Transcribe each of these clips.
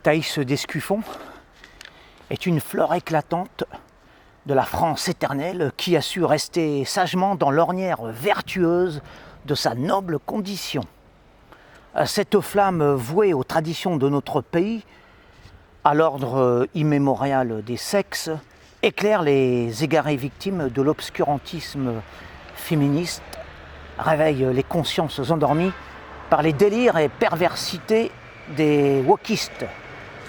Thaïs d'Escuffon est une fleur éclatante de la France éternelle qui a su rester sagement dans l'ornière vertueuse de sa noble condition. Cette flamme vouée aux traditions de notre pays, à l'ordre immémorial des sexes, éclaire les égarées victimes de l'obscurantisme féministe, réveille les consciences endormies par les délires et perversités des wokistes,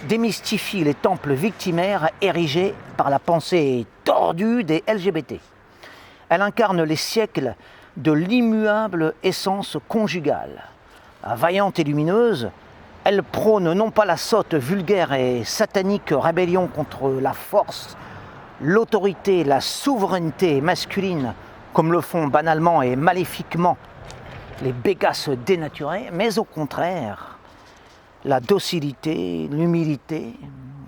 démystifie les temples victimaires érigés par la pensée tordue des LGBT. Elle incarne les siècles de l'immuable essence conjugale. Vaillante et lumineuse, elle prône non pas la sotte, vulgaire et satanique rébellion contre la force, l'autorité, la souveraineté masculine, comme le font banalement et maléfiquement les bégasses dénaturées, mais au contraire, la docilité, l'humilité,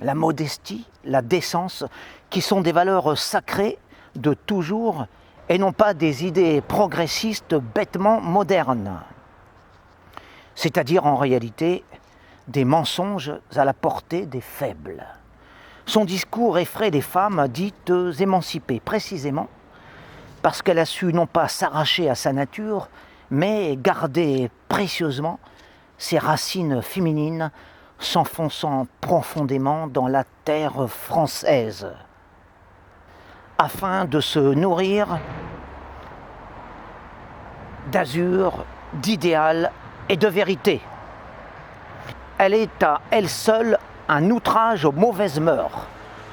la modestie, la décence, qui sont des valeurs sacrées de toujours et non pas des idées progressistes bêtement modernes. C'est-à-dire en réalité des mensonges à la portée des faibles. Son discours effraie des femmes dites émancipées, précisément parce qu'elle a su non pas s'arracher à sa nature, mais garder précieusement ses racines féminines s'enfonçant profondément dans la terre française, afin de se nourrir d'azur, d'idéal et de vérité. Elle est à elle seule un outrage aux mauvaises mœurs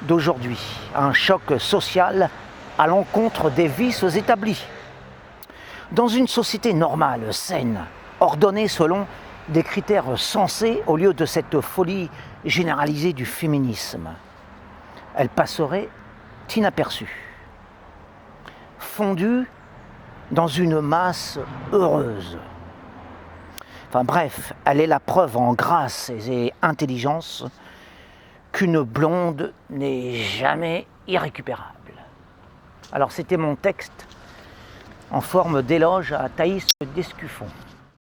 d'aujourd'hui, un choc social à l'encontre des vices établis. Dans une société normale, saine, ordonnée selon des critères sensés au lieu de cette folie généralisée du féminisme, elle passerait inaperçue, fondue dans une masse heureuse. Enfin bref, elle est la preuve en grâce et intelligence qu'une blonde n'est jamais irrécupérable. Alors c'était mon texte en forme d'éloge à Thaïs d'Escuffon.